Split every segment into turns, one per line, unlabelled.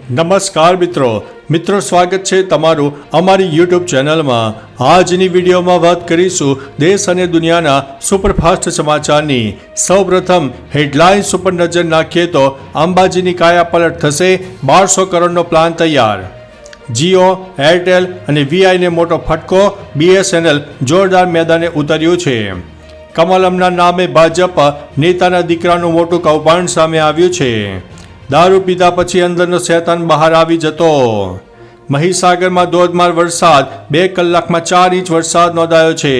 નમસ્કાર મિત્રો સ્વાગત છે તમારું અમારી યુટ્યુબ ચેનલમાં। આજની વિડીયોમાં વાત કરીશું દેશ અને દુનિયાના સુપરફાસ્ટ સમાચારની। સૌપ્રથમ હેડલાઇન્સ ઉપર નજર નાખીએ તો અંબાજીની કાયાપલટ થશે, 1200 કરોડનો પ્લાન તૈયાર। જીઓ, એરટેલ અને વીઆઈને મોટો ફટકો, બીએસએનએલ જોરદાર મેદાને ઉતર્યું છે। કમલમના નામે ભાજપ નેતાના દીકરાનું મોટું કૌભાંડ સામે આવ્યું છે। દારૂ પીધા પછી અંદરનો શેતાન બહાર આવી જતો। મહીસાગરમાં ધોધમાર વરસાદ, 2 કલાકમાં 4 ઇંચ વરસાદ નોંધાયો છે।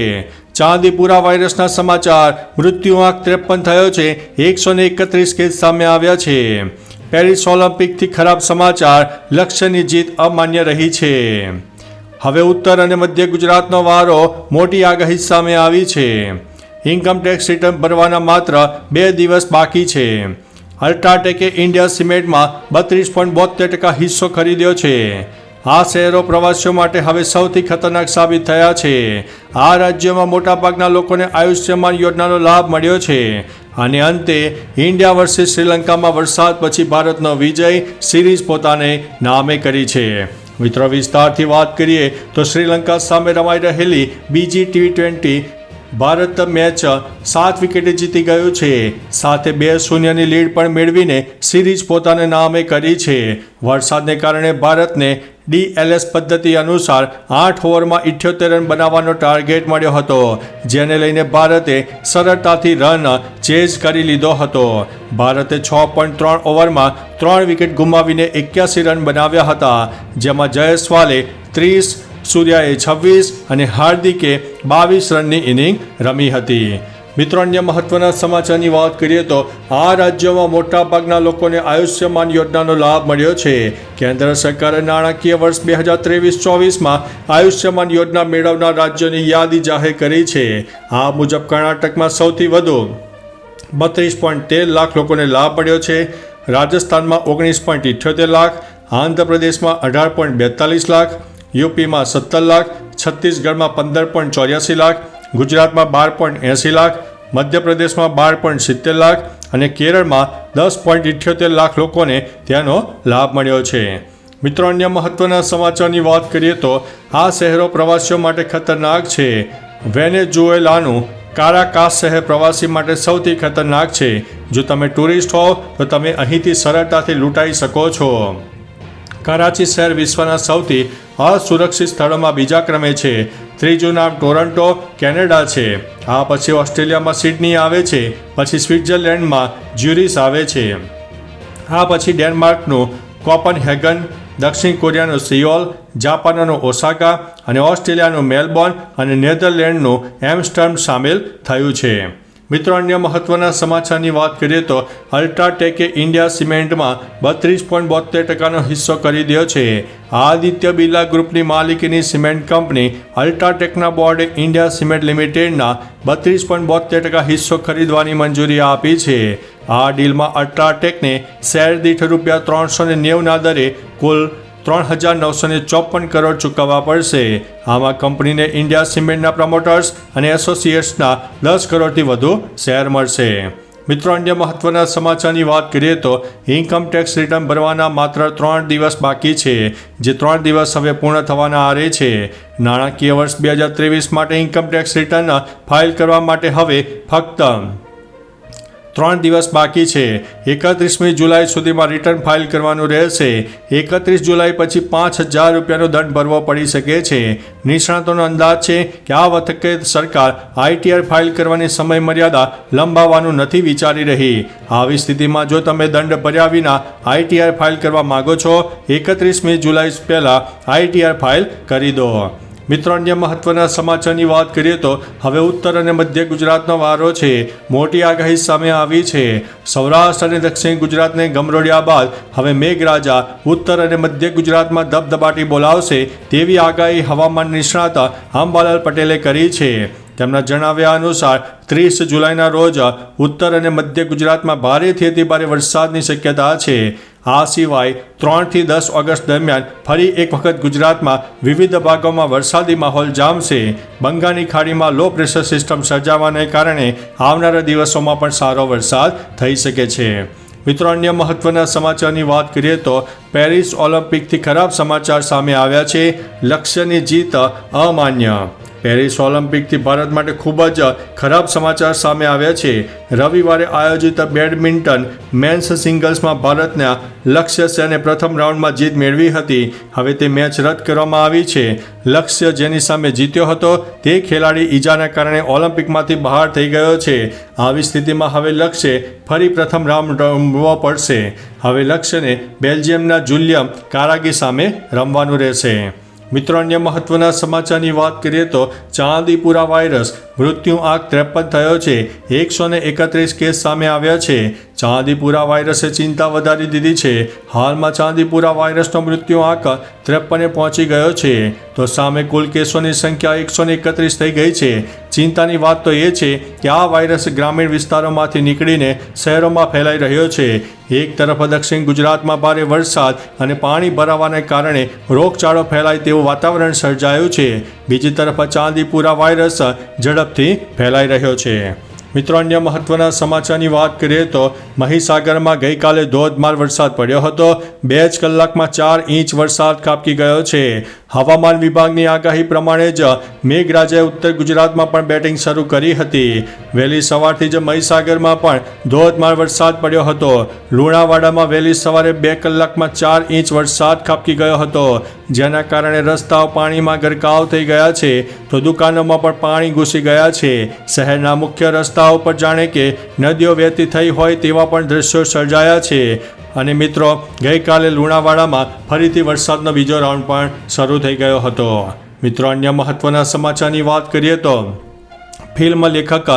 ચાંદીપુરા વાયરસના સમાચાર, મૃત્યુઆંક 53 થયો છે, 131 કેસ સામે આવ્યા છે। પેરિસ ઓલિમ્પિકથી ખરાબ સમાચાર, લક્ષ્યની જીત અમાન્ય રહી છે। હવે ઉત્તર અને મધ્ય ગુજરાતનો વારો, મોટી આગાહી સામે આવી છે। ઇન્કમટેક્સ રિટર્ન ભરવાના માત્ર 2 દિવસ બાકી છે। અલ્ટ્રાટેકે ઇન્ડિયા સિમેન્ટમાં 32.72% હિસ્સો ખરીદ્યો છે। આ શહેરો પ્રવાસીઓ માટે હવે સૌથી ખતરનાક સાબિત થયા છે। આ રાજ્યોમાં મોટાભાગના લોકોને આયુષ્યમાન યોજનાનો લાભ મળ્યો છે। અને અંતે ઇન્ડિયા વર્સિસ શ્રીલંકામાં વરસાદ પછી ભારતનો વિજય, સિરીઝ પોતાને નામે કરી છે। મિત્રો, વિસ્તારથી વાત કરીએ તો શ્રીલંકા સામે રમાઈ રહેલી બીજી T20 ભારત મેચ 7 વિકેટે જીતી ગયું છે। સાથે 2-0ની લીડ પણ મેળવીને સિરીઝ પોતાને નામે કરી છે। વરસાદને કારણે ભારતને DLS પદ્ધતિ અનુસાર 8 ઓવરમાં 78 રન બનાવવાનો ટાર્ગેટ મળ્યો હતો, જેને લઈને ભારતે સરળતાથી રન ચેઝ કરી લીધો હતો। ભારતે 6.3 ઓવરમાં 3 વિકેટ ગુમાવીને 81 રન બનાવ્યા હતા, જેમાં જયસ્વાલે 30, સૂર્યાએ 26 અને હાર્દિકે 22 રનની ઇનિંગ રમી હતી। મિત્રો, અન્ય મહત્વના સમાચારની વાત કરીએ તો આ રાજ્યોમાં મોટાભાગના લોકોને આયુષ્યમાન યોજનાનો લાભ મળ્યો છે। કેન્દ્ર સરકારે નાણાકીય વર્ષ 2023-24માં આયુષ્યમાન યોજના મેળવનાર રાજ્યોની યાદી જાહેર કરી છે। આ મુજબ કર્ણાટકમાં સૌથી વધુ 32.13 લાખ લોકોને લાભ મળ્યો છે। રાજસ્થાનમાં 19.78 લાખ, આંધ્રપ્રદેશમાં 18.42 લાખ, યુપીમાં 17 લાખ, છત્તીસગઢમાં 15.84 લાખ, ગુજરાતમાં 12.80 લાખ, મધ્યપ્રદેશમાં 12.70 લાખ અને કેરળમાં 10.78 લાખ લોકોને તેનો લાભ મળ્યો છે। મિત્રો, અન્ય મહત્વના સમાચારની વાત કરીએ તો આ શહેરો પ્રવાસીઓ માટે ખતરનાક છે। વેનેઝુએલાનું કારાકાસ શહેર પ્રવાસી માટે સૌથી ખતરનાક છે। જો તમે ટુરિસ્ટ હો તો તમે અહીંથી સરળતાથી લૂંટાઈ શકો છો। કરાચી શહેર વિશ્વના સૌથી અસુરક્ષિત સ્થળોમાં બીજા ક્રમે છે। ત્રીજું નામ ટોરન્ટો, કેનેડા છે। આ પછી ઓસ્ટ્રેલિયામાં સિડની આવે છે, પછી સ્વિટ્ઝરલેન્ડમાં જ્યુરિચ આવે છે। આ પછી ડેનમાર્કનું કોપનહેગન, દક્ષિણ કોરિયાનું સિયોલ, જાપાનનું ઓસાકા અને ઓસ્ટ્રેલિયાનું મેલબોર્ન અને નેધરલેન્ડનું એમ્સ્ટર્ડમ સામેલ થયું છે। મિત્રો, અન્ય મહત્વના સમાચારની વાત કરીએ તો અલ્ટ્રાટેકે ઇન્ડિયા સિમેન્ટમાં 32.72%નો હિસ્સો ખરીદ્યો છે। આદિત્ય બિરલા ગ્રુપની માલિકીની સિમેન્ટ કંપની અલ્ટ્રાટેકના બોર્ડે ઇન્ડિયા સિમેન્ટ લિમિટેડના 32.72% હિસ્સો ખરીદવાની મંજૂરી આપી છે। આ ડીલમાં અલ્ટ્રાટેકને શેર દીઠ ₹390ના દરે કુલ 3,954 કરોડ ચૂકવવા પડશે। આમાં કંપનીને ઇન્ડિયા સિમેન્ટના પ્રમોટર્સ અને એસોસિએટ્સના 10 કરોડથી વધુ શેર મળશે। મિત્રો, અન્ય મહત્વના સમાચારની વાત કરીએ તો ઇન્કમટેક્સ રિટર્ન ભરવાના માત્ર 3 દિવસ બાકી છે, જે 3 દિવસ હવે પૂર્ણ થવાના આરે છે। નાણાકીય વર્ષ 2023 માટે ઇન્કમટેક્સ રિટર્ન ફાઇલ કરવા માટે હવે ફક્ત 3 દિવસ બાકી છે। 31મી જુલાઈ સુધીમાં રિટર્ન ફાઇલ કરવાનું રહેશે। 31 જુલાઈ પછી ₹5,000નો દંડ ભરવો પડી શકે છે। નિષ્ણાતોનો અંદાજ છે કે આ વખતે સરકાર ITR ફાઇલ કરવાની સમય મર્યાદા લંબાવવાનું નથી વિચારી રહી। આવી સ્થિતિમાં જો તમે દંડ ભર્યા વિના ITR ફાઇલ કરવા માંગો છો, 31મી જુલાઈ પહેલાં ITR ફાઇલ કરી દો। મિત્રો, અન્ય મહત્વના સમાચારની વાત કરીએ તો હવે ઉત્તર અને મધ્ય ગુજરાતનો વારો છે। મોટી આગાહી સામે આવી છે। સૌરાષ્ટ્ર અને દક્ષિણ ગુજરાતને ગમરોડ્યા બાદ હવે મેઘરાજા ઉત્તર અને મધ્ય ગુજરાતમાં ધબધબાટી બોલાવશે તેવી આગાહી હવામાન નિષ્ણાત અંબાલાલ પટેલે કરી છે। તેમના જણાવ્યા અનુસાર 30 જુલાઈના રોજ ઉત્તર અને મધ્ય ગુજરાતમાં ભારેથી અતિભારે વરસાદની શક્યતા છે। આ સિવાય 3 થી 10 ઓગસ્ટ દરમિયાન ફરી એક વખત ગુજરાતમાં વિવિધ ભાગોમાં વરસાદી માહોલ જામશે। બંગાળની ખાડીમાં લો પ્રેશર સિસ્ટમ સર્જાવાને કારણે આવનારા દિવસોમાં પણ સારો વરસાદ થઈ શકે છે। મિત્રો અન્ય મહત્વના સમાચારની વાત કરીએ તો પેરિસ ઓલિમ્પિકથી ખરાબ સમાચાર સામે આવ્યા છે. લક્ષ્યની જીત અમાન્ય. પેરિસ ઓલિમ્પિકથી ભારત માટે ખૂબ જ ખરાબ સમાચાર સામે આવ્યા છે. રવિવારે આયોજિત બેડમિન્ટન મેન્સ સિંગલ્સમાં ભારતના લક્ષ્ય સેને પ્રથમ રાઉન્ડમાં જીત મેળવી હતી. હવે તે મેચ રદ કરવામાં આવી છે. લક્ષ્ય જેની સામે જીત્યો હતો તે ખેલાડી ઈજાના કારણે ઓલિમ્પિકમાંથી બહાર થઈ ગયો છે. આવી સ્થિતિમાં હવે લક્ષ્યે ફરી પ્રથમ રાઉન્ડ રમવો પડશે. હવે લક્ષ્યને બેલ્જિયમના જુલિયમ કારાગી સામે રમવાનું રહેશે. મિત્રો અન્ય મહત્વના સમાચારની વાત કરીએ તો ચાંદીપુરા વાયરસ મૃત્યુ આંક 53 થયો છે. 131 કેસ સામે આવ્યા છે. ચાંદીપુરા વાયરસે ચિંતા વધારી દીધી છે. હાલમાં ચાંદીપુરા વાયરસનો મૃત્યુ આંક 53 પહોંચી ગયો છે. તો સામે કુલ કેસોની સંખ્યા 131 થઈ ગઈ છે. ચિંતાની વાત તો એ છે કે આ વાયરસ ગ્રામીણ વિસ્તારોમાંથી નીકળીને શહેરોમાં ફેલાઈ રહ્યો છે. એક તરફ દક્ષિણ ગુજરાતમાં ભારે વરસાદ અને પાણી ભરાવાને કારણે રોગચાળો ફેલાય તેવું વાતાવરણ સર્જાયું છે. બીજી તરફ ચાંદીપુરા વાયરસ ઝડપથી ફેલાઈ રહ્યો છે. મિત્રો અન્ય મહત્વના સમાચારની વાત કરીએ તો મહીસાગરમાં ગઈકાલે ધોધમાર વરસાદ પડ્યો હતો. 2 જ કલાકમાં 4 ઇંચ વરસાદ ખાબકી ગયો છે. હવામાન વિભાગની આગાહી પ્રમાણે જ મેઘરાજાએ ઉત્તર ગુજરાતમાં પણ બેટિંગ શરૂ કરી હતી. વહેલી સવારથી જ મહીસાગરમાં પણ ધોધમાર વરસાદ પડ્યો હતો. લુણાવાડામાં વહેલી સવારે 2 કલાકમાં 4 ઇંચ વરસાદ ખાબકી ગયો હતો, જેના કારણે રસ્તાઓ પાણીમાં ગરકાવ થઈ ગયા છે તો દુકાનોમાં પણ પાણી ઘૂસી ગયા છે. શહેરના મુખ્ય રસ્તાઓ પર જાણે કે નદીઓ વહેતી થઈ હોય તેવા પણ દ્રશ્યો સર્જાયા છે. અને મિત્રો ગઈકાલે લુણાવાડામાં ફરીથી વરસાદનો બીજો રાઉન્ડ પણ શરૂ થઈ ગયો હતો. મિત્રો અન્ય મહત્વના સમાચારની વાત કરીએ તો ફિલ્મ લેખક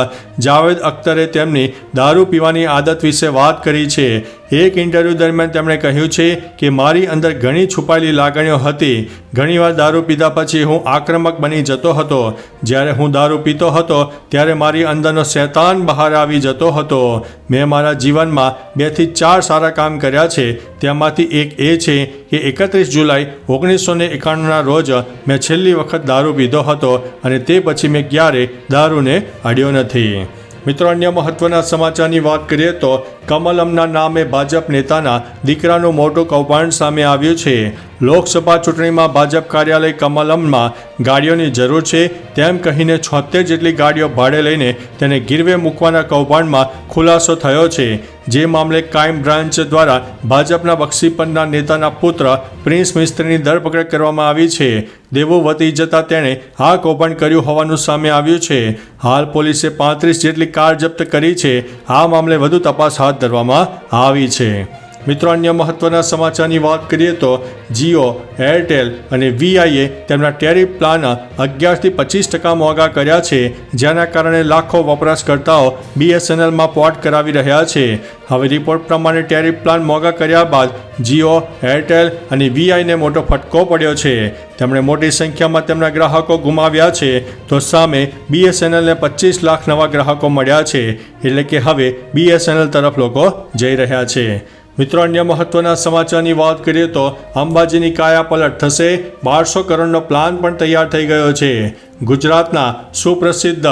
જાવેદ અખ્તરે તેમની દારૂ પીવાની આદત વિશે વાત કરી છે. એક ઇન્ટરવ્યૂ દરમિયાન તેમણે કહ્યું છે કે મારી અંદર ઘણી છુપાયેલી લાગણીઓ હતી. ઘણીવાર દારૂ પીધા પછી હું આક્રમક બની જતો હતો. જ્યારે હું દારૂ પીતો હતો ત્યારે મારી અંદરનો શૈતાન બહાર આવી જતો હતો. મેં મારા જીવનમાં 2 થી 4 સારા કામ કર્યા છે. તેમાંથી એક એ છે કે 31 જુલાઈ 1991ના રોજ મેં છેલ્લી વખત દારૂ પીધો હતો અને તે પછી મેં ક્યારેય દારૂને અડ્યો નથી. મિત્રો અન્ય મહત્વના સમાચારની વાત કરીએ તો કમલમના નામે ભાજપ નેતાના દીકરાનું મોટું કૌભાંડ સામે આવ્યું છે. લોકસભા ચૂંટણીમાં ભાજપ કાર્યાલય કમલમમાં ગાડીઓની જરૂર છે તેમ કહીને 76 જેટલી ગાડીઓ ભાડે લઈને તેને ગીરવે મૂકવાના કૌભાંડમાં ખુલાસો થયો છે. જે મામલે ક્રાઇમ બ્રાન્ચ દ્વારા ભાજપના બક્ષીપંથના નેતાના પુત્ર પ્રિન્સ મિસ્ત્રીની ધરપકડ કરવામાં આવી છે. દેવું વધી જતાં તેણે આ કૌભાંડ કર્યું હોવાનું સામે આવ્યું છે. હાલ પોલીસે 35 જેટલી કાર જપ્ત કરી છે. આ મામલે વધુ તપાસ હાથ ધરવામાં આવી છે. મિત્રો અન્ય મહત્વના સમાચારની વાત કરીએ તો જીઓ, એરટેલ અને વીઆઈએ તેમના ટેરિફ પ્લાન 11 થી 25% મોંઘા કર્યા છે, જેના કારણે લાખો વપરાશકર્તાઓ બીએસએનએલમાં પોર્ટ કરાવી રહ્યા છે. હવે રિપોર્ટ પ્રમાણે ટેરિફ પ્લાન મોંઘા કર્યા બાદ જીઓ, એરટેલ અને વીઆઈને મોટો ફટકો પડ્યો છે. તેમણે મોટી સંખ્યામાં તેમના ગ્રાહકો ગુમાવ્યા છે તો સામે બીએસએનએલને 25 લાખ નવા ગ્રાહકો મળ્યા છે. એટલે કે હવે બીએસએનએલ તરફ લોકો જઈ રહ્યા છે. મિત્રો અન્ય મહત્વના સમાચારની વાત કરીએ તો અંબાજીની કાયાપલટ થશે. 1200 કરોડનો પ્લાન પણ તૈયાર થઈ ગયો છે. ગુજરાતના સુપ્રસિદ્ધ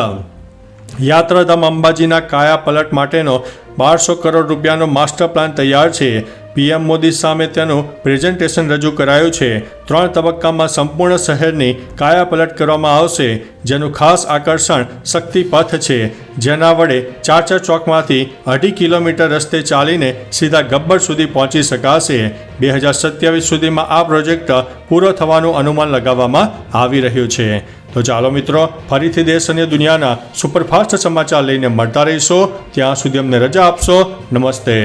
યાત્રાધામ અંબાજીના કાયાપલટ માટેનો 1200 કરોડ રૂપિયાનો માસ્ટર પ્લાન તૈયાર છે. પીએમ મોદી સામે તેનું પ્રેઝન્ટેશન રજૂ કરાયું છે. 3 તબક્કામાં સંપૂર્ણ શહેરની કાયાપલટ કરવામાં આવશે, જેનું ખાસ આકર્ષણ શક્તિપથ છે, જેના વડે ચાચર ચોકમાંથી 2.5 કિલોમીટર રસ્તે ચાલીને સીધા ગબ્બર સુધી પહોંચી શકાશે. 2027 સુધીમાં આ પ્રોજેક્ટ પૂરો થવાનું અનુમાન લગાવવામાં આવી રહ્યું છે. તો ચાલો મિત્રો, ફરીથી દેશ અને દુનિયાના સુપરફાસ્ટ સમાચાર લઈને મળતા રહીશો. ત્યાં સુધી અમને રજા આપશો. નમસ્તે.